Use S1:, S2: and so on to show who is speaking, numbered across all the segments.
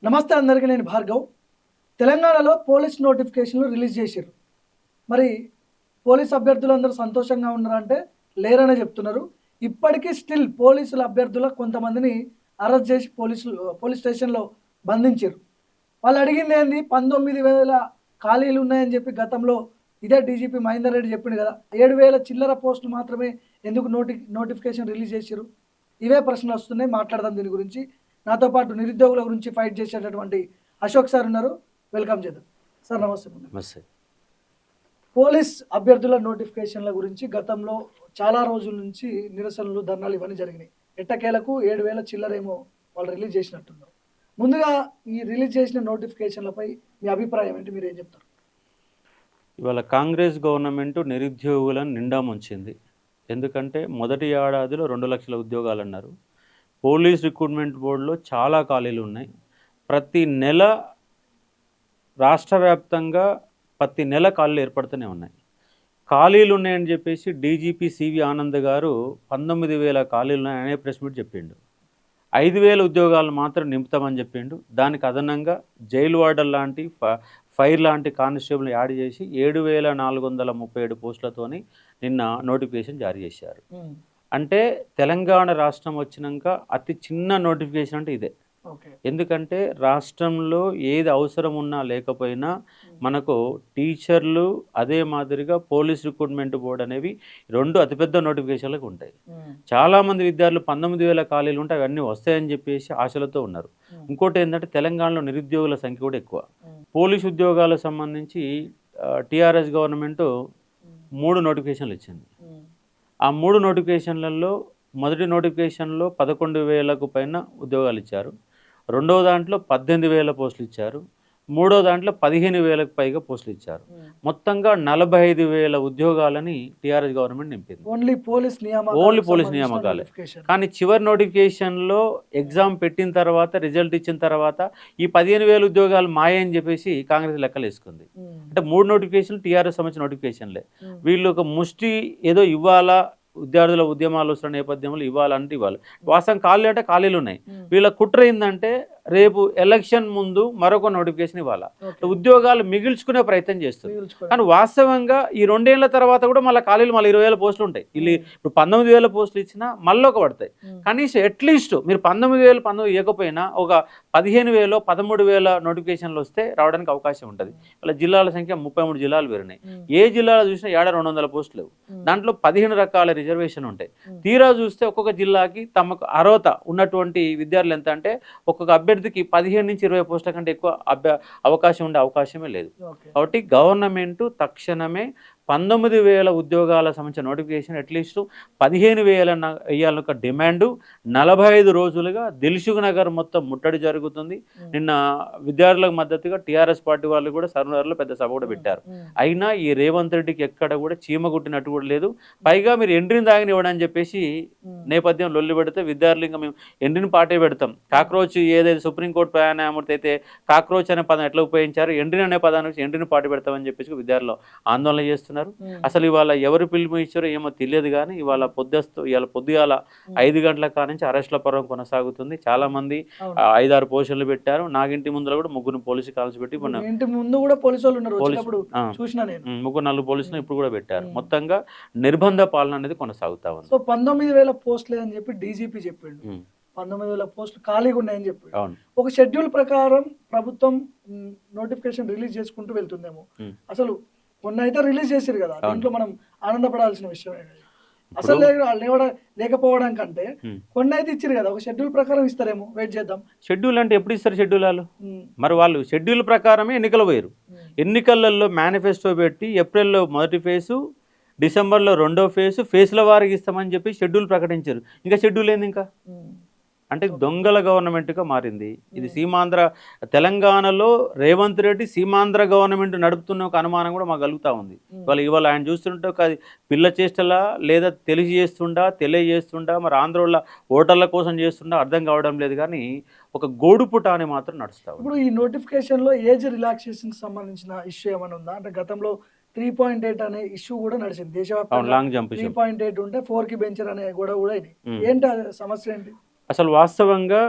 S1: నమస్తే అందరికీ, నేను భార్గవ్. తెలంగాణలో పోలీస్ నోటిఫికేషన్లు రిలీజ్ చేశారు. మరి పోలీస్ అభ్యర్థులందరూ సంతోషంగా ఉన్నారంటే లేరనే చెప్తున్నారు. ఇప్పటికీ స్టిల్ పోలీసుల అభ్యర్థుల కొంతమందిని అరెస్ట్ చేసి పోలీస్ స్టేషన్లో బంధించారు. వాళ్ళు అడిగింది ఏంది, 19,000 ఖాళీలు ఉన్నాయని చెప్పి గతంలో ఇదే డీజీపీ మహేందర్ రెడ్డి చెప్పిండు కదా. 7,000 చిల్లర పోస్టులు మాత్రమే ఎందుకు నోటిఫికేషన్ రిలీజ్ చేశారు? ఇవే ప్రశ్నలు వస్తున్నాయి. మాట్లాడదాం దీని గురించి. నాతో పాటు నిరుద్యోగుల గురించి ఫైట్ చేసేటటువంటి అశోక్ సార్ ఉన్నారు. వెల్కమ్ చేద్దాం సార్. నమస్తే.
S2: నమస్తే.
S1: పోలీస్ అభ్యర్థుల నోటిఫికేషన్ల గురించి గతంలో చాలా రోజుల నుంచి నిరసనలు, ధర్నాలు ఇవన్నీ జరిగినాయి. ఎట్టకేలకు 7,000 చిల్లరేమో వాళ్ళు రిలీజ్ చేసినట్టున్నారు. ముందుగా ఈ రిలీజ్ చేసిన నోటిఫికేషన్లపై మీ అభిప్రాయం ఏంటి? మీరు ఏం చెప్తారు?
S2: ఇవాళ కాంగ్రెస్ గవర్నమెంట్ నిరుద్యోగులను నిండా ముంచింది. ఎందుకంటే మొదటి ఏడాదిలో 2 లక్షల ఉద్యోగాలు అన్నారు. పోలీస్ రిక్రూట్మెంట్ బోర్డులో చాలా ఖాళీలు ఉన్నాయి. ప్రతి నెల రాష్ట్ర వ్యాప్తంగా ప్రతి నెల ఖాళీలు ఏర్పడుతూనే ఉన్నాయి. ఖాళీలు ఉన్నాయని చెప్పేసి డీజీపీ సివి ఆనంద్ గారు 19,000 ఖాళీలు ఉన్నాయనే ప్రెస్ మీట్ చెప్పిండు. 5,000 ఉద్యోగాలు మాత్రం నింపుతామని చెప్పిండు. దానికి అదనంగా జైలు వార్డర్ లాంటి ఫైర్ లాంటి కానిస్టేబుల్ యాడ్ చేసి 7,437 పోస్టులతోని నిన్న నోటిఫికేషన్ జారీ చేశారు. అంటే తెలంగాణ రాష్ట్రం వచ్చినాక అతి చిన్న నోటిఫికేషన్ అంటే ఇదే. ఎందుకంటే రాష్ట్రంలో ఏది అవసరం ఉన్నా లేకపోయినా మనకు టీచర్లు, అదే మాదిరిగా పోలీస్ రిక్రూట్మెంట్ బోర్డు అనేవి 2 అతిపెద్ద నోటిఫికేషన్లకు ఉంటాయి. చాలామంది విద్యార్థులు 19,000 ఖాళీలు ఉంటాయి, అవన్నీ వస్తాయని చెప్పేసి ఆశలతో ఉన్నారు. ఇంకోటి ఏంటంటే తెలంగాణలో నిరుద్యోగుల సంఖ్య కూడా ఎక్కువ. పోలీస్ ఉద్యోగాలకు సంబంధించి టీఆర్ఎస్ గవర్నమెంట్ 3 నోటిఫికేషన్లు ఇచ్చింది. ఆ 3 నోటిఫికేషన్లలో మొదటి నోటిఫికేషన్లో 11,000కు పైన ఉద్యోగాలు ఇచ్చారు. రెండవ దాంట్లో 18,000 పోస్టులు ఇచ్చారు. మూడో దాంట్లో 15,000కు పైగా పోస్టులు ఇచ్చారు. మొత్తంగా 45,000 ఉద్యోగాలని టీఆర్ఎస్ గవర్నమెంట్ నింపింది.
S1: ఓన్లీ పోలీస్
S2: నియామకాలే. కానీ చివరి నోటిఫికేషన్లో ఎగ్జామ్ పెట్టిన తర్వాత, రిజల్ట్ ఇచ్చిన తర్వాత ఈ 15,000 ఉద్యోగాలు మాయ అని చెప్పేసి కాంగ్రెస్ లెక్కలు వేసుకుంది. అంటే 3 నోటిఫికేషన్లు టీఆర్ఎస్ సంబంధించిన నోటిఫికేషన్లే. వీళ్ళు ఒక ముష్టి ఏదో ఇవ్వాలా, విద్యార్థుల ఉద్యమాలు వస్తున్న నేపథ్యంలో ఇవ్వాలంటే ఇవ్వాలి. వాస్తవం ఖాళీ అంటే ఖాళీలు ఉన్నాయి. వీళ్ళ కుట్ర ఏంటంటే రేపు ఎలక్షన్ ముందు మరొక నోటిఫికేషన్ ఇవ్వాలి, ఉద్యోగాలు మిగిల్చుకునే ప్రయత్నం చేస్తుంది. కానీ వాస్తవంగా ఈ 2 ఏళ్ల తర్వాత కూడా మళ్ళీ ఖాళీలు 20,000 పోస్టులు ఉంటాయి. వీళ్ళు ఇప్పుడు 19,000 పోస్టులు ఇచ్చినా మళ్ళీ ఒక పడతాయి. కనీసం అట్లీస్ట్ మీరు 19,000 ఇవ్వకపోయినా ఒక 15,000 13,000 నోటిఫికేషన్లు వస్తే రావడానికి అవకాశం ఉంటుంది. వాళ్ళ జిల్లాల సంఖ్య 33 జిల్లాలు పెరిగినాయి. ఏ జిల్లాలో చూసినా 200 పోస్టులు లేవు. దాంట్లో 15 రకాల రిజర్వేషన్ ఉంటాయి. తీరా చూస్తే ఒక్కొక్క జిల్లాకి తమకు అర్హత ఉన్నటువంటి విద్యార్థులు ఎంత అంటే ఒక్కొక్క అభ్యర్థికి 15 నుంచి 20 పోస్టుల కంటే ఎక్కువ అవకాశం ఉండే అవకాశమే లేదు. కాబట్టి గవర్నమెంట్ తక్షణమే 19,000 ఉద్యోగాల సంబంధించిన నోటిఫికేషన్ అట్లీస్ట్ 15,000 వేయాలని ఒక డిమాండు. 45 రోజులుగా దిల్సుఖ్ నగర్ మొత్తం ముట్టడి జరుగుతుంది. నిన్న విద్యార్థులకు మద్దతుగా టీఆర్ఎస్ పార్టీ వాళ్ళు కూడా సర్నగర్లో పెద్ద సభ కూడా పెట్టారు. అయినా ఈ రేవంత్ రెడ్డికి ఎక్కడ కూడా చీమ గుట్టినట్టు కూడా లేదు. పైగా మీరు ఎండ్రిని తాగనివ్వడం అని చెప్పేసి నేపథ్యం లొల్లి పెడితే విద్యార్థులు ఇంకా మేము ఎండ్రిని పాటే పెడతాం. కాక్రోచ్ ఏదైతే సుప్రీంకోర్టు న్యాయమూర్తి అయితే కాక్రోచ్ అనే పదం ఎట్లా ఉపయోగించారు, ఎండ్రిని అనే పదానికి ఎండ్రిని పాటు పెడతామని చెప్పేసి విద్యార్థులు ఆందోళన చేస్తున్నారు. అసలు ఇవాళ ఎవరు పిలుపు ఇచ్చారో ఏమో తెలియదు. కానీ ఇవాళ పొద్దుగాల 5 గంటల కానించి అరెస్టుల పర్వం కొనసాగుతుంది. చాలా మంది 5-6 పోస్టులు పెట్టారు. నాగింటి ముందులో కూడా 3 పోలీసు కాల్స్ పెట్టి
S1: ముగ్గురు
S2: 4 పోలీసులు ఇప్పుడు కూడా పెట్టారు. మొత్తంగా నిర్బంధ పాలన అనేది కొనసాగుతా ఉంది.
S1: సో 19,000 పోస్టులే అని చెప్పి డీజీపీ చెప్పిండు. 19,000 పోస్టులు ఖాళీగా ఉన్నాయని చెప్పి ఒక షెడ్యూల్ ప్రకారం ప్రభుత్వం నోటిఫికేషన్ రిలీజ్ చేసుకుంటూ వెళ్తుందేమో. అసలు కొన్ని అయితే రిలీజ్ చేశారు కదా, దీంట్లో మనం ఆనందపడాల్సిన విషయం. అసలు లేకపోవడం కంటే కొన్ని అయితే ఇచ్చారు కదా, ఒక షెడ్యూల్ ప్రకారం ఇస్తారేమో, వెయిట్ చేద్దాం.
S2: షెడ్యూల్ అంటే ఎప్పుడు ఇస్తారు షెడ్యూల్? వాళ్ళు మరి వాళ్ళు షెడ్యూల్ ప్రకారమే ఎన్నికలు పోయారు. ఎన్నికలలో మేనిఫెస్టో పెట్టి ఏప్రిల్లో మొదటి ఫేజు, డిసెంబర్లో 2వ ఫేజ్ల వారికి ఇస్తామని చెప్పి షెడ్యూల్ ప్రకటించారు. ఇంకా షెడ్యూల్ ఏంది? ఇంకా అంటే దొంగల గవర్నమెంట్గా మారింది ఇది. సీమాంధ్ర తెలంగాణలో రేవంత్ రెడ్డి సీమాంధ్ర గవర్నమెంట్ నడుపుతున్న ఒక అనుమానం కూడా మాకు కలుగుతూ ఉంది. ఇవాళ ఆయన చూస్తుంటే ఒక పిల్ల చేష్టలా లేదా తెలియజేస్తుండా మరి ఆంధ్రోళ్ళ ఓటర్ల కోసం చేస్తుండా అర్థం కావడం లేదు. కానీ ఒక గోడుపుట అని మాత్రం నడుస్తాం.
S1: ఇప్పుడు ఈ నోటిఫికేషన్లో ఏజ్ రిలాక్సేషన్కి సంబంధించిన ఇష్యూ ఏమైనా ఉందా? అంటే గతంలో 3.8 అనే ఇష్యూ కూడా నడిచింది దేశవ్యాప్తంగా.
S2: లాంగ్ జంప్
S1: 3.8 ఉంటే 4కి బెంచర్ అనే గొడవ కూడా అయింది. ఏంటి సమస్య ఏంటి?
S2: అసలు వాస్తవంగా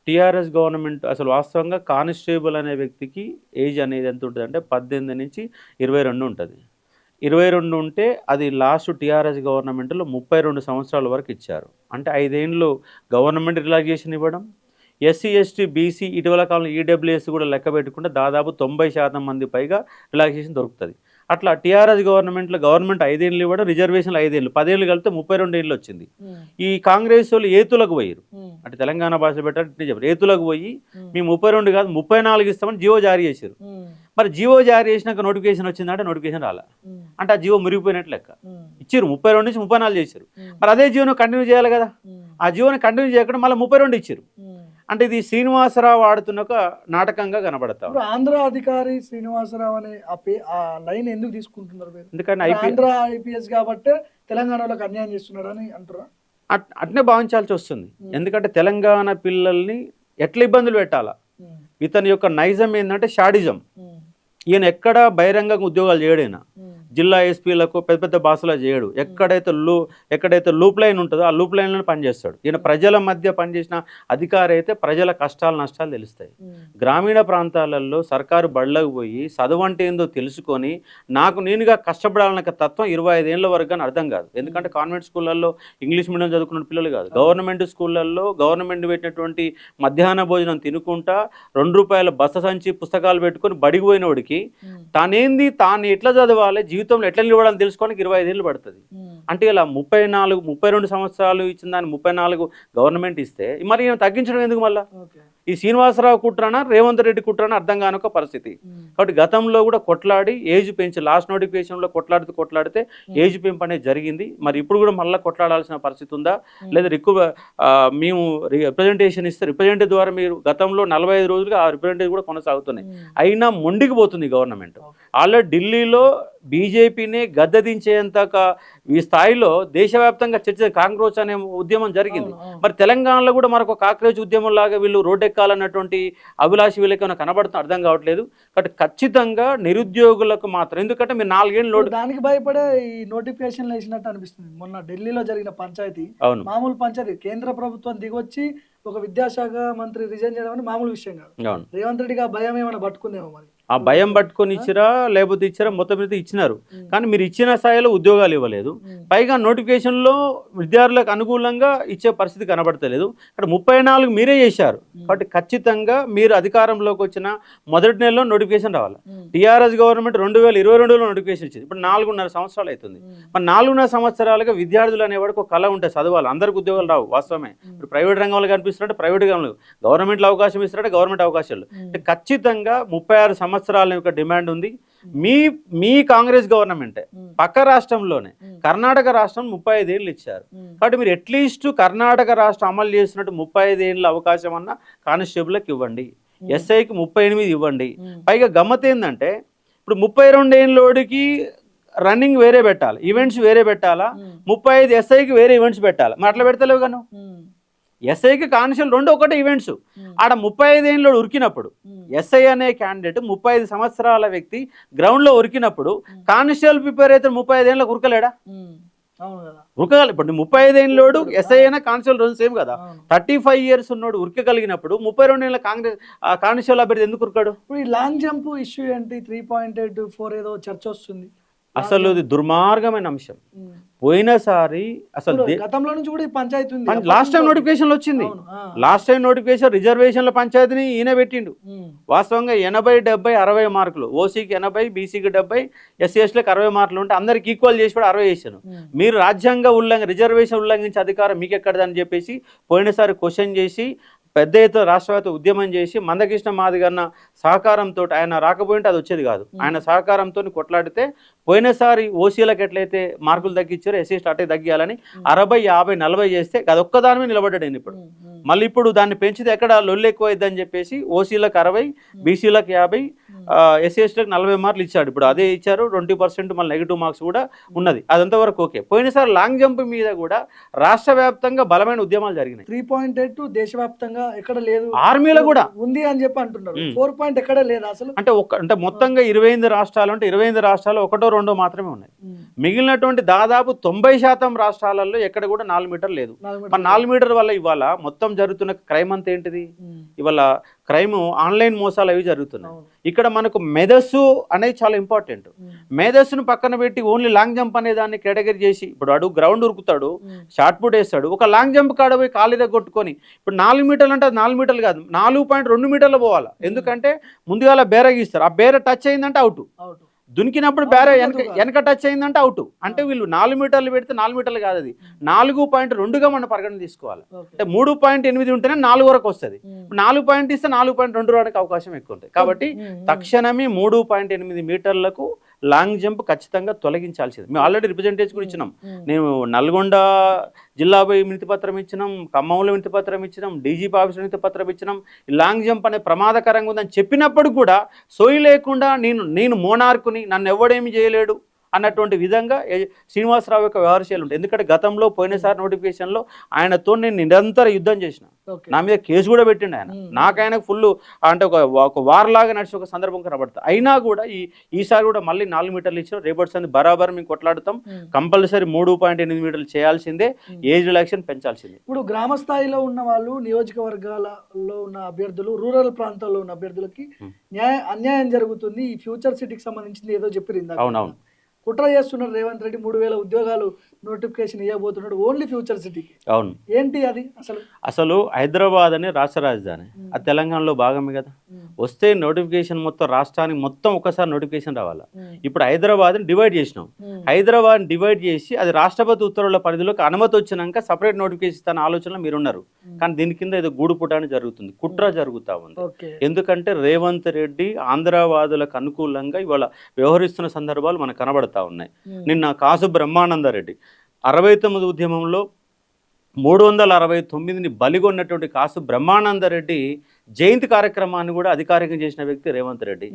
S2: టీఆర్ఎస్ గవర్నమెంట్ అసలు వాస్తవంగా కానిస్టేబుల్ అనే వ్యక్తికి ఏజ్ అనేది ఎంత ఉంటుంది అంటే 18 నుంచి 22 ఉంటుంది. 22 ఉంటే అది లాస్ట్ టీఆర్ఎస్ గవర్నమెంట్లో 32 సంవత్సరాల వరకు ఇచ్చారు. అంటే 5 ఏళ్ళు గవర్నమెంట్ రిలాక్సేషన్ ఇవ్వడం, ఎస్సీ ఎస్టీ బీసీ ఇటీవల కాలంలో ఈడబ్ల్యూఎస్ కూడా లెక్క పెట్టుకుంటే దాదాపు 90% మంది పైగా రిలాక్సేషన్ దొరుకుతుంది. అట్లా టీఆర్ఎస్ గవర్నమెంట్ 5 ఏళ్ళు ఇవ్వడం, రిజర్వేషన్లు 5 ఏళ్ళు, 10 ఏళ్ళు కలిపితే 32 ఏళ్ళు వచ్చింది. ఈ కాంగ్రెస్ వాళ్ళు ఏతులకు పోయారు, అంటే తెలంగాణ భాష పెట్టారు చెప్పారు, ఏతులకు పోయి మేము 32 కాదు 34 ఇస్తామని జీవో జారీ చేశారు. మరి జీవో జారీ చేసినాక నోటిఫికేషన్ వచ్చిందంటే నోటిఫికేషన్ రాలా, అంటే ఆ జీవో మురిగిపోయినట్లు లెక్క. ఇచ్చారు 32 నుంచి 34 చేశారు. మరి అదే జీవోను కంటిన్యూ చేయాలి కదా, ఆ జీవోని కంటిన్యూ చేయకుండా మళ్ళీ 32 ఇచ్చారు. అంటే ఇది శ్రీనివాసరావు ఆడుతున్న ఒక నాటకంగా కనబడతాం.
S1: ఆంధ్ర అధికారి శ్రీనివాసరావు అనే ఆ లైన్ ఎందుకు తీసుకుంటున్నారు?
S2: ఎందుకంటే
S1: ఆంధ్ర ఐపీఎస్ కాబట్టి తెలంగాణలోకి అన్యాయం చేస్తున్నారని అంటారా?
S2: అట్నే భావించాల్సి వస్తుంది. ఎందుకంటే తెలంగాణ పిల్లల్ని ఎట్లా ఇబ్బందులు పెట్టాలా, ఇతని యొక్క నైజం ఏంటంటే షాడిజం. ఈయన ఎక్కడ బహిరంగంగా ఉద్యోగాలు చేయడైనా జిల్లా ఎస్పీలకు పెద్ద పెద్ద భాషలో చేయడు. ఎక్కడైతే లూప్ లైన్ ఉంటుందో ఆ లూప్ లైన్లో పనిచేస్తాడు. ఈయన ప్రజల మధ్య పనిచేసిన అధికారి అయితే ప్రజల కష్టాలు నష్టాలు తెలుస్తాయి. గ్రామీణ ప్రాంతాలలో సర్కారు బళ్ళకు పోయి చదువు అంటే ఏందో తెలుసుకొని నాకు నేనుగా కష్టపడాలన్న తత్వం 25 ఏళ్ళ వరకు కానీ అర్థం కాదు. ఎందుకంటే కాన్వెంట్ స్కూళ్ళల్లో ఇంగ్లీష్ మీడియం చదువుకున్న పిల్లలు కాదు, గవర్నమెంట్ స్కూళ్ళల్లో గవర్నమెంట్ పెట్టినటువంటి మధ్యాహ్న భోజనం తినుకుంటా 2 రూపాయల బస్త సంచి పుస్తకాలు పెట్టుకొని బడికి పోయినోడికి తాను ఎట్లా చదవాలి, జీవితంలో ఎట్లా నిలబడాలని తెలుసుకోవడానికి 25 ఏళ్ళు పడుతుంది. అంటే ఇలా 32 సంవత్సరాలు ఇచ్చిన దాన్ని 34 గవర్నమెంట్ ఇస్తే మరి ఈయన తగ్గించడం ఎందుకు? మళ్ళీ ఈ శ్రీనివాసరావు కుట్రానా రేవంత్ రెడ్డి కుట్రానా అర్థం కాని ఒక పరిస్థితి. కాబట్టి గతంలో కూడా కొట్లాడి ఏజ్ పెంచి లాస్ట్ నోటిఫికేషన్లో కొట్లాడితే ఏజ్ పెంపు అనేది జరిగింది. మరి ఇప్పుడు కూడా మళ్ళీ కొట్లాడాల్సిన పరిస్థితి ఉందా లేదా? మేము రిప్రజెంటేషన్ ఇస్తే రిప్రజెంటేటివ్ ద్వారా మీరు గతంలో 45 రోజులుగా ఆ రిప్రజెంటేటివ్ కూడా కొనసాగుతున్నాయి. అయినా మొండికి పోతుంది గవర్నమెంట్. ఆల్రెడీ ఢిల్లీలో బీజేపీని గద్దెదించేంత ఈ స్థాయిలో దేశవ్యాప్తంగా చర్చ కాంగ్రెస్ అనే ఉద్యమం జరిగింది. మరి తెలంగాణలో కూడా మరొక కాంగ్రెస్ ఉద్యమం లాగా వీళ్ళు రోడ్డెక్కాలన్నటువంటి అభిలాషి వీళ్ళకి కనబడుతుంది, అర్థం కావట్లేదు. కాబట్టి ఖచ్చితంగా నిరుద్యోగులకు మాత్రం, ఎందుకంటే మీరు 4 ఏళ్ళు
S1: దానికి భయపడే ఈ నోటిఫికేషన్ వేసినట్టు అనిపిస్తుంది. మొన్న ఢిల్లీలో జరిగిన పంచాయతీ మామూలు పంచాయతీ, కేంద్ర ప్రభుత్వం దిగొచ్చి ఒక విద్యాశాఖ మంత్రి రిజైన్ చేయడం అంటే మామూలు విషయం కాదు. రేవంత్ రెడ్డిగా భయం ఏమైనా పట్టుకుందేమో మరి.
S2: ఆ భయం పట్టుకొని ఇచ్చిరా లేకపోతే ఇచ్చిరా, మొత్తం మీద ఇచ్చినారు. కానీ మీరు ఇచ్చిన స్థాయిలో ఉద్యోగాలు ఇవ్వలేదు. పైగా నోటిఫికేషన్లో విద్యార్థులకు అనుకూలంగా ఇచ్చే పరిస్థితి కనబడతలేదు. అక్కడ 34 మీరే చేశారు. కాబట్టి ఖచ్చితంగా మీరు అధికారంలోకి వచ్చిన మొదటి నెలలో నోటిఫికేషన్ రావాలి. టీఆర్ఎస్ గవర్నమెంట్ 2022లో నోటిఫికేషన్ ఇచ్చింది. ఇప్పుడు 4.5 సంవత్సరాలు అవుతుంది. మరి 4.5 సంవత్సరాలుగా విద్యార్థులు అనేవాడికి ఒక కళ ఉంటుంది, చదవాలి. అందరికి ఉద్యోగాలు రావు, వాస్తవమే. ఇప్పుడు ప్రైవేట్ రంగంలో కనిపిస్తున్నట్టు ప్రైవేట్ రంగంలో, గవర్నమెంట్లో అవకాశం ఇస్తున్నట్టు గవర్నమెంట్ అవకాశాలు. ఖచ్చితంగా 36 సంవత్సరాల యొక్క డిమాండ్ ఉంది. మీ కాంగ్రెస్ గవర్నమెంటే పక్క రాష్ట్రంలోనే కర్ణాటక రాష్ట్రం 35 ఏళ్ళు ఇచ్చారు. కాబట్టి మీరు అట్లీస్ట్ కర్ణాటక రాష్ట్రం అమలు చేసినట్టు 35 ఏళ్ళ అవకాశం అన్న కానిస్టేబుల్కి ఇవ్వండి, ఎస్ఐకి 38 ఇవ్వండి. పైగా గమ్మత్ ఏంటంటే ఇప్పుడు 32 ఏళ్ళోడికి రన్నింగ్ వేరే పెట్టాలి, ఈవెంట్స్ వేరే పెట్టాలా, 35 ఎస్ఐకి వేరే ఈవెంట్స్ పెట్టాలి. మరి అట్లా పెడతలేవు గాను. ఎస్ఐకి కానిస్టేబుల్ 2 ఒకటే ఈవెంట్స్. ఆడ 35 ఏళ్ళు ఉరికినప్పుడు ఎస్ఐ అనే క్యాండిడేట్ 35 సంవత్సరాల వ్యక్తి గ్రౌండ్లో ఉరికినప్పుడు కానిస్టేబుల్ ప్రిపేర్ అయితే 35 ఏళ్ళకి ఉరకలేడా? ఉరకగల. ఇప్పుడు 35 ఏళ్ళోడు ఎస్ఐ అయినా కానిస్టేబుల్ రోజు సేమ్ కదా. 35 ఇయర్స్ ఉన్నోడు ఉరకగలిగినప్పుడు 32 ఏళ్ళ కానిస్టేబుల్ అభ్యర్థి ఎందుకు ఉరకాడు?
S1: ఇప్పుడు ఈ లాంగ్ జంప్ ఇష్యూ ఏంటి? 3.84 ఏదో చర్చ వస్తుంది.
S2: అసలు ఇది దుర్మార్గమైన అంశం. పోయినసారి అసలు
S1: గతంలో నుంచి కూడా ఈ పంచాయతీ ఉంది.
S2: లాస్ట్ టైం నోటిఫికేషన్ వచ్చింది. లాస్ట్ టైం నోటిఫికేషన్ రిజర్వేషన్ల పంచాయతీని ఈయన పెట్టిండు. వాస్తవంగా 80, 70, 60 మార్కులు, ఓసీకి 80, బీసీకి 70, ఎస్సీ ఎస్టీలకు 60 మార్కులు ఉంటే అందరికి ఈక్వల్ చేసి కూడా 60 చేశాను. మీరు రాజ్యాంగ రిజర్వేషన్ ఉల్లంఘించే అధికారం మీకు ఎక్కడదని చెప్పేసి పోయినసారి క్వశ్చన్ చేసి పెద్ద ఎత్తున రాష్ట్రవ్యాప్త ఉద్యమం చేసి మందకృష్ణ మాదిగన్న సహకారంతో, ఆయన రాకపోయింటే అది వచ్చేది కాదు, ఆయన సహకారంతో కొట్లాడితే పోయినసారి ఓసీలకు ఎట్లయితే మార్కులు తగ్గించారో ఎస్సీ అట్టే తగ్గియాలని 60, 50, 40 చేస్తే అది ఒక్కదాని మీద నిలబడ్డాడు. ఇప్పుడు మళ్ళీ ఇప్పుడు దాన్ని పెంచితే ఎక్కడ లొల్లు ఎక్కువైద్దని చెప్పేసి ఓసీలకు 60, బీసీలకు 50, ఎస్సీ ఎస్టీలకు 40 మార్కులు ఇచ్చాడు. ఇప్పుడు అదే ఇచ్చారు. 20% మళ్ళీ నెగిటివ్ మార్క్స్ కూడా ఉన్నది. అదంతా వరకు ఓకే. పోయినసారి లాంగ్ జంప్ మీద కూడా రాష్ట్ర వ్యాప్తంగా బలమైన ఉద్యమాలు జరిగినాయి.
S1: 3.82 దేశవ్యాప్తంగా ఎక్కడ లేదు,
S2: ఆర్మీలో కూడా
S1: ఉంది అని చెప్పి అంటున్నారు. 4 పాయింట్ ఎక్కడ లేదు అసలు.
S2: అంటే మొత్తంగా 28 రాష్ట్రాలు అంటే 28 రాష్ట్రాలు 1, రెండో మాత్రమే ఉన్నాయి. మిగిలినటువంటి దాదాపు 90% రాష్ట్రాలలో ఎక్కడ కూడా 4 మీటర్లు లేదు. మరి 4 మీటర్ వల్ల ఇవాళ మొత్తం జరుగుతున్న క్రైమ్ అంతా ఏంటిది? ఇవాళ క్రైమ్ ఆన్లైన్ మోసాలు అవి జరుగుతున్నాయి. ఇక్కడ మనకు మెదస్సు అనేది చాలా ఇంపార్టెంట్. మేధస్సును పక్కన పెట్టి ఓన్లీ లాంగ్ జంప్ అనే దాన్ని కేటగిరీ చేసి, ఇప్పుడు అడుగు గ్రౌండ్ ఉరుకుతాడు, షార్ట్ పుట్ వేస్తాడు, ఒక లాంగ్ జంప్ కాడ పోయి కాలు కొట్టుకొని ఇప్పుడు 4 మీటర్లు అంటే 4 మీటర్లు కాదు 4.2 మీటర్లు పోవాలి. ఎందుకంటే ముందుగా బేర గీస్తారు, ఆ బేర టచ్ అయిందంటే అవుట్, దునికినప్పుడు బేర వెనక టచ్ అయిందంటే అవుట్. అంటే వీళ్ళు 4 మీటర్లు పెడితే 4 మీటర్లు కాదు, అది 4.2గా మనం పరిగణన తీసుకోవాలి. అంటే 3.8 ఉంటేనే 4 వరకు వస్తుంది. 4 పాయింట్ ఇస్తే 4.2 రావడానికి అవకాశం ఎక్కువ ఉంటుంది. కాబట్టి తక్షణమే 3.8 మీటర్లకు లాంగ్ జంప్ ఖచ్చితంగా తొలగించాల్సింది. మేము ఆల్రెడీ రిప్రజెంటేషన్ కూడా ఇచ్చినాం. నేను నల్గొండ జిల్లా పోయి వినతి పత్రం ఇచ్చినాం, ఖమ్మంలో వినతి పత్రం ఇచ్చినాం, డీజీపీ ఆఫీస్ వినతి పత్రం ఇచ్చినాం. లాంగ్ జంప్ అనే ప్రమాదకరంగా ఉందని చెప్పినప్పుడు కూడా సోయి లేకుండా నేను మోనార్కుని, నన్ను ఎవడేమి చేయలేడు అన్నటువంటి విధంగా శ్రీనివాసరావు యొక్క వ్యవహారశైలి ఉంటుంది. ఎందుకంటే గతంలో పోయినసారి నోటిఫికేషన్లో ఆయనతో నేను నిరంతర యుద్ధం చేసిన, నా మీద కేసు కూడా పెట్టిండు ఆయన. నాకు ఆయనకు ఫుల్ అంటే ఒక వార్లాగా నడిచి ఒక సందర్భం కనబడతా. అయినా కూడా ఈసారి కూడా మళ్ళీ 4 మీటర్లు ఇచ్చిన, రేపటి సంది బరాబర్ మేము కొట్లాడుతాం. కంపల్సరీ 3.8 మీటర్లు చేయాల్సిందే, ఏజ్ రిలాక్షన్ పెంచాల్సిందే.
S1: ఇప్పుడు గ్రామ స్థాయిలో ఉన్న వాళ్ళు, నియోజకవర్గాలలో ఉన్న అభ్యర్థులు, రూరల్ ప్రాంతాల్లో ఉన్న అభ్యర్థులకి అన్యాయం జరుగుతుంది, ఈ ఫ్యూచర్ సిటీకి సంబంధించింది ఏదో చెప్పిరింది.
S2: అవునవును,
S1: కుట్ర చేస్తున్నారు రేవంత్ రెడ్డి, 3000 ఉద్యోగాలు నోటిఫికేషన్ ఇవ్వబోతున్నాడు ఓన్లీ ఫ్యూచర్ సిటీకి.
S2: అవును,
S1: ఏంటి అది?
S2: అసలు హైదరాబాద్ అనే రాష్ట్ర రాజధాని, అది తెలంగాణలో భాగమే కదా. వస్తే నోటిఫికేషన్ మొత్తం రాష్ట్రానికి మొత్తం ఒకసారి నోటిఫికేషన్ రావాలా. ఇప్పుడు హైదరాబాద్ని డివైడ్ చేసినాం, హైదరాబాద్ని డివైడ్ చేసి అది రాష్ట్రపతి ఉత్తర్వుల పరిధిలోకి అనుమతి వచ్చినాక సపరేట్ నోటిఫికేషన్ ఇస్తాన ఆలోచనలో మీరున్నారు. కానీ దీని కింద ఏదో గూడుపుటాన్ని జరుగుతుంది, కుట్ర జరుగుతూ ఉంది. ఎందుకంటే రేవంత్ రెడ్డి ఆంధ్రవాదులకు అనుకూలంగా ఇవాళ వ్యవహరిస్తున్న సందర్భాలు మనకు కనబడతా ఉన్నాయి. నిన్న కాసు బ్రహ్మానందరెడ్డి 69 ఉద్యమంలో 369ని బలిగొన్నటువంటి కాసు బ్రహ్మానందరెడ్డి జయంతి కార్యక్రమాన్ని కూడా అధికారికంగా చేసిన వ్యక్తి రేవంత్ రెడ్డి.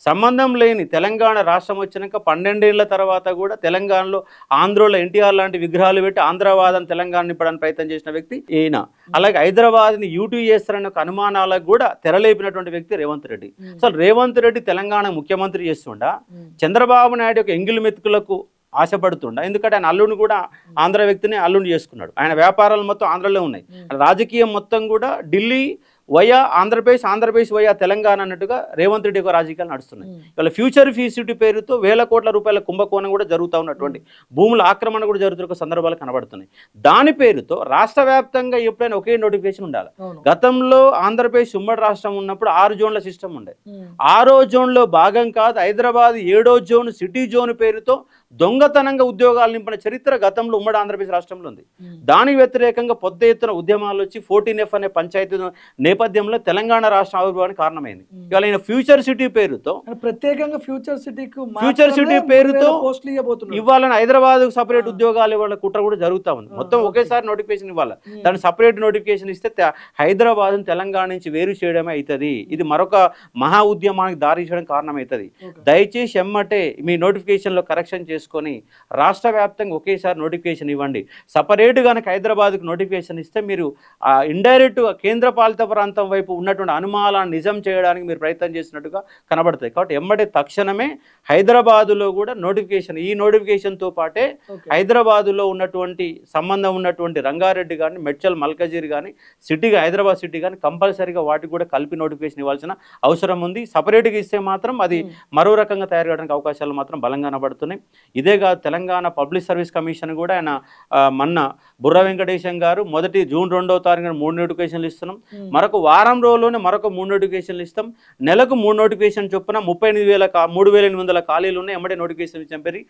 S2: సంబంధం లేని తెలంగాణ రాష్ట్రం వచ్చినాక 12 ఏళ్ల తర్వాత కూడా తెలంగాణలో ఆంధ్రలో ఎన్టీఆర్ లాంటి విగ్రహాలు పెట్టి ఆంధ్రవాదం తెలంగాణ నింపడానికి ప్రయత్నం చేసిన వ్యక్తి ఈయన. అలాగే హైదరాబాద్ని యూటీ చేస్తారన్న ఒక అనుమానాలకు కూడా తెరలేపినటువంటి వ్యక్తి రేవంత్ రెడ్డి. అసలు రేవంత్ రెడ్డి తెలంగాణ ముఖ్యమంత్రి చేస్తుండా, చంద్రబాబు నాయుడు యొక్క ఎంగిలి మెతుకులకు ఆశపడుతుండ. ఎందుకంటే ఆయన అల్లుడిని కూడా ఆంధ్ర వ్యక్తిని అల్లుడిని చేసుకున్నాడు. ఆయన వ్యాపారాలు మొత్తం ఆంధ్రలో ఉన్నాయి, రాజకీయం మొత్తం కూడా ఢిల్లీ వయా ఆంధ్రప్రదేశ్, ఆంధ్రప్రదేశ్ వయా తెలంగాణ అన్నట్టుగా రేవంత్ రెడ్డి యొక్క రాజకీయాలు నడుస్తున్నాయి. ఇవాళ ఫ్యూచర్ ఫీసిటీ పేరుతో వేల కోట్ల రూపాయల కుంభకోణం కూడా జరుగుతూ ఉన్నటువంటి, భూముల ఆక్రమణ కూడా జరుగుతున్న సందర్భాలు కనబడుతున్నాయి. దాని పేరుతో రాష్ట్ర వ్యాప్తంగా ఎప్పుడైనా ఒకే నోటిఫికేషన్ ఉండాలి. గతంలో ఆంధ్రప్రదేశ్ ఉమ్మడి రాష్ట్రం ఉన్నప్పుడు 6 జోన్ల సిస్టమ్ ఉండే. 6వ జోన్లో భాగం కాదు హైదరాబాద్ 7వ జోన్ సిటీ జోన్ పేరుతో దొంగతనంగా ఉద్యోగాలు నింపిన చరిత్ర గతంలో ఉమ్మడి ఆంధ్రప్రదేశ్ రాష్ట్రంలో ఉంది. దానికి వ్యతిరేకంగా పెద్ద ఎత్తున ఉద్యమాలు వచ్చి 14F అనే పంచాయతీ నేపథ్యంలో తెలంగాణ రాష్ట్ర ఆవిర్భావానికి కారణమైంది. ఇవాళ ఆయన ఫ్యూచర్ సిటీ పేరుతో ప్రత్యేకంగా ఫ్యూచర్ సిటీ పేరుతో ఇవ్వాలని హైదరాబాద్ సపరేట్ ఉద్యోగాలు ఇవాళ కుట్ర కూడా జరుగుతూ ఉంది. మొత్తం ఒకేసారి నోటిఫికేషన్ ఇవ్వాలి, దాని సపరేట్ నోటిఫికేషన్ ఇస్తే హైదరాబాద్ తెలంగాణ నుంచి వేరు చేయడమే అవుతుంది. ఇది మరొక మహా ఉద్యమానికి దారి చేయడం కారణమవుతుంది. దయచేసి ఎమ్మటే మీ నోటిఫికేషన్లో కరెక్షన్ చేసుకొని రాష్ట్ర వ్యాప్తంగా ఒకేసారి నోటిఫికేషన్ ఇవ్వండి. సపరేట్ కనుక హైదరాబాద్కు నోటిఫికేషన్ ఇస్తే మీరు ఇండైరెక్ట్గా కేంద్ర పాలిత ప్రాంతం వైపు ఉన్నటువంటి అనుమానాలను నిజం చేయడానికి మీరు ప్రయత్నం చేసినట్టుగా కనబడతాయి. కాబట్టి ఎమ్మటే తక్షణమే హైదరాబాదులో కూడా నోటిఫికేషన్, ఈ నోటిఫికేషన్తో పాటే హైదరాబాదులో ఉన్నటువంటి సంబంధం ఉన్నటువంటి రంగారెడ్డి కానీ, మెడ్చల్ మల్కజీర్ కానీ, సిటీగా హైదరాబాద్ సిటీ కానీ కంపల్సరీగా వాటికి కూడా కలిపి నోటిఫికేషన్ ఇవ్వాల్సిన అవసరం ఉంది. సపరేట్గా ఇస్తే మాత్రం అది మరో రకంగా తయారు చేయడానికి అవకాశాలు మాత్రం బలంగా కనబడుతున్నాయి. ఇదే కాదు, తెలంగాణ పబ్లిక్ సర్వీస్ కమిషన్ కూడా ఆయన మొన్న బుర్ర వెంకటేశం గారు మొదటి జూన్ 2వ తారీఖున 3 నోటిఫికేషన్లు ఇస్తున్నాం, మరొక వారం రోజుల్లోనే మరొక 3 నోటిఫికేషన్లు ఇస్తాం, నెలకు 3 నోటిఫికేషన్ చొప్పున 38,000 ఖాళీలు ఉన్నాయి, ఎమ్మడే నోటిఫికేషన్ చెప్పి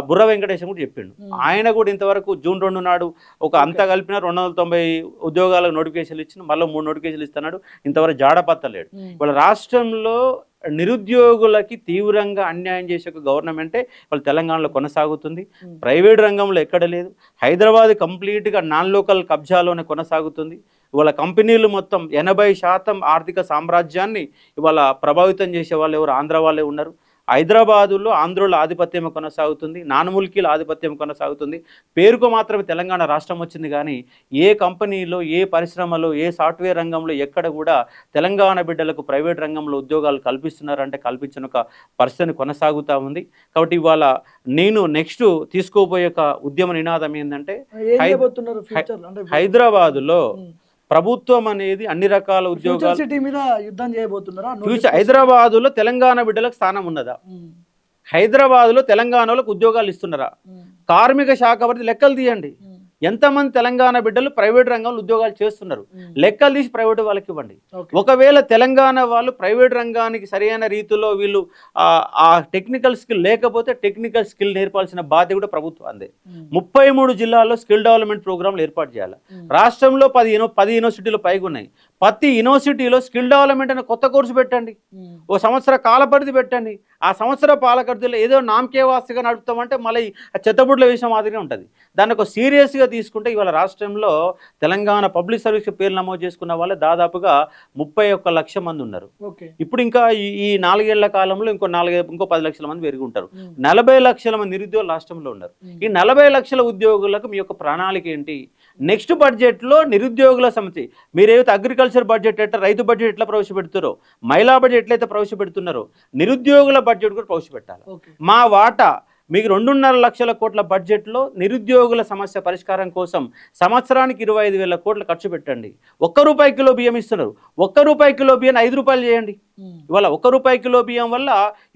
S2: బుర్ర వెంకటేశం కూడా చెప్పిండు. ఆయన కూడా ఇంతవరకు జూన్ 2 నాడు ఒక అంతా కలిపిన 290 ఉద్యోగాలకు నోటిఫికేషన్లు ఇచ్చిన, మళ్ళీ 3 నోటిఫికేషన్లు ఇస్తున్నాడు, ఇంతవరకు జాడపత్తలేడు. వాళ్ళ రాష్ట్రంలో నిరుద్యోగులకి తీవ్రంగా అన్యాయం చేసే ఒక గవర్నమెంటే వాళ్ళ తెలంగాణలో కొనసాగుతుంది. ప్రైవేట్ రంగంలో ఎక్కడ లేదు. హైదరాబాద్ కంప్లీట్గా నాన్ లోకల్ కబ్జాలోనే కొనసాగుతుంది. ఇవాళ కంపెనీలు మొత్తం 80% ఆర్థిక సామ్రాజ్యాన్ని ఇవాళ ప్రభావితం చేసే వాళ్ళు ఎవరు? ఆంధ్ర వాళ్ళే ఉన్నారు. హైదరాబాదులో ఆంధ్రుల ఆధిపత్యం కొనసాగుతుంది, నానముల్కీల ఆధిపత్యం కొనసాగుతుంది. పేరుకు మాత్రమే తెలంగాణ రాష్ట్రం వచ్చింది, కానీ ఏ కంపెనీలో, ఏ పరిశ్రమలో, ఏ సాఫ్ట్వేర్ రంగంలో ఎక్కడ కూడా తెలంగాణ బిడ్డలకు ప్రైవేట్ రంగంలో ఉద్యోగాలు కల్పిస్తున్నారంటే కల్పించిన ఒక పరిస్థితి కొనసాగుతూ ఉంది. కాబట్టి ఇవాళ నేను నెక్స్ట్ తీసుకోబోయే ఒక ఉద్యమ నినాదం ఏంటంటే,
S1: ఏం చేయబోతున్నారు ఫ్యూచర్ అంటే
S2: హైదరాబాదులో ప్రభుత్వం అనేది అన్ని రకాల
S1: ఫ్యూచర్
S2: ఉద్యోగాలు,
S1: సిటీ మీద యుద్ధం చేయబోతున్నారా?
S2: ఫ్యూచర్ హైదరాబాదులో తెలంగాణ బిడ్డలకు స్థానం ఉన్నదా? హైదరాబాదులో తెలంగాణలో ఉద్యోగాలు ఇస్తున్నారా? కార్మిక శాఖ పరిధి లెక్కలు తీయండి. ఎంతమంది తెలంగాణ బిడ్డలు ప్రైవేట్ రంగంలో ఉద్యోగాలు చేస్తున్నారు? లెక్కలు తీసి ప్రైవేట్ వాళ్ళకి ఇవ్వండి. ఒకవేళ తెలంగాణ వాళ్ళు ప్రైవేట్ రంగానికి సరైన రీతిలో వీళ్ళు ఆ టెక్నికల్ స్కిల్ లేకపోతే టెక్నికల్ స్కిల్ నేర్పాల్సిన బాధ్యత కూడా ప్రభుత్వం అందే. 33 జిల్లాల్లో స్కిల్ డెవలప్మెంట్ ప్రోగ్రాంలు ఏర్పాటు చేయాలి. రాష్ట్రంలో 10 యూనివర్సిటీలు పైగా ఉన్నాయి. ప్రతి యూనివర్సిటీలో స్కిల్ డెవలప్మెంట్ అనే కొత్త కోర్సు పెట్టండి, ఓ సంవత్సర కాల పరిధి పెట్టండి. ఆ సంవత్సర పాలకర్తలు ఏదో నామకేవాసిగా నడుపుతామంటే మళ్ళీ చెత్తబుడ్ల విషయం మాదిరిగా ఉంటుంది. దాన్ని ఒక సీరియస్గా తీసుకుంటే ఇవాళ రాష్ట్రంలో తెలంగాణ పబ్లిక్ సర్వీస్ పేర్లు నమోదు చేసుకున్న వాళ్ళే దాదాపుగా 31 లక్ష మంది ఉన్నారు. ఇప్పుడు ఇంకా ఈ 4 ఏళ్ల కాలంలో ఇంకో 10 లక్షల మంది పెరిగి ఉంటారు. 40 లక్షల మంది నిరుద్యోగులు రాష్ట్రంలో ఉన్నారు. ఈ 40 లక్షల ఉద్యోగులకు మీ యొక్క ప్రణాళిక ఏంటి? నెక్స్ట్ బడ్జెట్లో నిరుద్యోగుల సమస్య, మీరు ఏదైతే అగ్రికల్చర్ బడ్జెట్ ఎట్లా, రైతు బడ్జెట్ ఎట్లా ప్రవేశపెడుతారో, మహిళా బడ్జెట్ ఎట్లయితే ప్రవేశపెడుతున్నారో నిరుద్యోగుల బడ్జెట్ కూడా ప్రవేశపెట్టాలి. మా వాటా మీకు 2.5 లక్షల కోట్ల బడ్జెట్లో నిరుద్యోగుల సమస్య పరిష్కారం కోసం సంవత్సరానికి 25,000 కోట్లు ఖర్చు పెట్టండి. ₹1 కిలో బియ్యం ఇస్తున్నారు. ₹1 కిలో బియ్యం 5 రూపాయలు చేయండి. ఇవాళ ₹1 కిలో బియ్యం వల్ల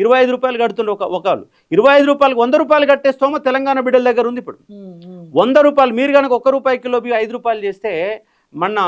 S2: 25 రూపాయలు కడుతున్నారు. ఒకళ్ళు 25 రూపాయలకు 100 రూపాయలు కట్టేస్తామో తెలంగాణ బిడ్డల దగ్గర ఉంది. ఇప్పుడు 100 రూపాయలు మీరు కనుక ₹1 కిలో బియ్యం 5 రూపాయలు చేస్తే, మొన్న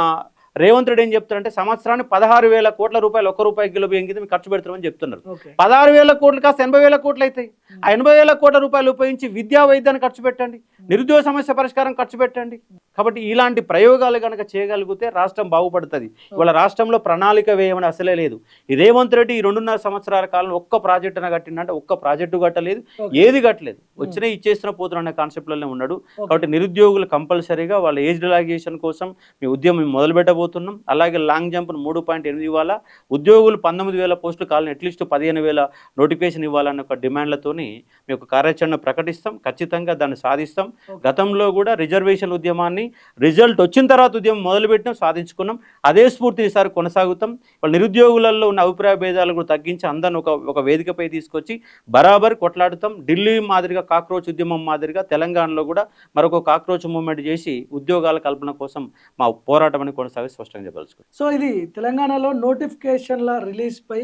S2: రేవంత్ రెడ్డి ఏం చెప్తారంటే సంవత్సరానికి 16,000 కోట్ల రూపాయలు ₹1 కిలో బియ్యం కింద మీకు ఖర్చు పెడతామని చెప్తున్నారు. 16,000 కోట్లు కాస్త 80,000 కోట్లు అవుతాయి. ఆ 80,000 కోట్ల రూపాయలు ఉపయోగించి విద్యా వైద్యాన్ని ఖర్చు పెట్టండి, నిరుద్యోగ సమస్య పరిష్కారం ఖర్చు పెట్టండి. కాబట్టి ఇలాంటి ప్రయోగాలు కనుక చేయగలిగితే రాష్ట్రం బాగుపడుతుంది. ఇవాళ రాష్ట్రంలో ప్రణాళిక వేయమని అసలే లేదు. ఈ రేవంత్ రెడ్డి ఈ 2.5 సంవత్సరాల కాలంలో ఒక్క ప్రాజెక్టు అయినా కట్టిందంటే ఒక్క ప్రాజెక్టు కట్టలేదు, ఏది కట్టలేదు. వచ్చినా ఇచ్చేసిన పోతున్న కాన్సెప్ట్లోనే ఉన్నాడు. కాబట్టి నిరుద్యోగులు కంపల్సరీగా వాళ్ళ ఏజ్ రిలాక్సేషన్ కోసం మీ ఉద్యమం మొదలు పెట్టబోతున్నాం. అలాగే లాంగ్ జంప్ 3.8 ఇవ్వాలా, ఉద్యోగులు 19,000 పోస్టులు కావాలని అట్లీస్ట్ 15,000 నోటిఫికేషన్ ఇవ్వాలన్న ఒక డిమాండ్లతోని మీ యొక్క కార్యాచరణ ప్రకటిస్తాం. ఖచ్చితంగా దాన్ని సాధిస్తాం. గతంలో కూడా రిజర్వేషన్ ఉద్యమాన్ని రిజల్ట్ వచ్చిన తర్వాత ఉద్యమం మొదలుపెట్టినాం, సాధించుకున్నాం. అదే స్ఫూర్తి ఈసారి కొనసాగుతాం. వాళ్ళ నిరుద్యోగులలో ఉన్న అభిప్రాయ భేదాలు కూడా తగ్గించి అందరిని ఒక వేదికపై తీసుకొచ్చి బరాబర్ కొట్లాడుతాం. ఢిల్లీ మాదిరిగా కాక్రోచ్ ఉద్యమం మాదిరిగా తెలంగాణలో కూడా మరొక కాక్రోచ్ మూవ్మెంట్ చేసి ఉద్యోగాల కల్పన కోసం మా పోరాటం అని కొనసాగి స్పష్టంగా చెప్పాల్సుకుంటాం.
S1: సో ఇది తెలంగాణలో నోటిఫికేషన్ల రిలీజ్ పై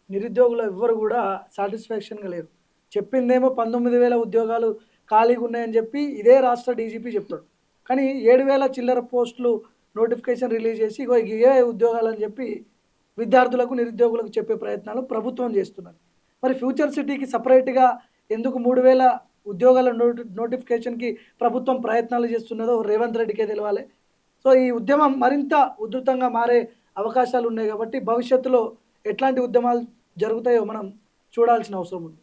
S1: నిరుద్యోగులు ఎవ్వరు కూడా సాటిస్ఫాక్షన్గా లేరు. చెప్పిందేమో 19,000 ఉద్యోగాలు ఖాళీగా ఉన్నాయని చెప్పి ఇదే రాష్ట్ర డీజీపీ చెప్తాడు. కానీ 7,000 చిల్లర పోస్టులు నోటిఫికేషన్ రిలీజ్ చేసి ఇగో ఏ ఉద్యోగాలని చెప్పి విద్యార్థులకు, నిరుద్యోగులకు చెప్పే ప్రయత్నాలు ప్రభుత్వం చేస్తున్నది. మరి ఫ్యూచర్ సిటీకి సపరేట్గా ఎందుకు 3,000 ఉద్యోగాల నోటిఫికేషన్కి ప్రభుత్వం ప్రయత్నాలు చేస్తున్నదో రేవంత్ రెడ్డికే తెలవాలి. సో ఈ ఉద్యమం మరింత ఉధృతంగా మారే అవకాశాలు ఉన్నాయి. కాబట్టి భవిష్యత్తులో ఎట్లాంటి ఉద్యమాలు జరుగుతాయో మనం చూడాల్సిన అవసరం ఉంది.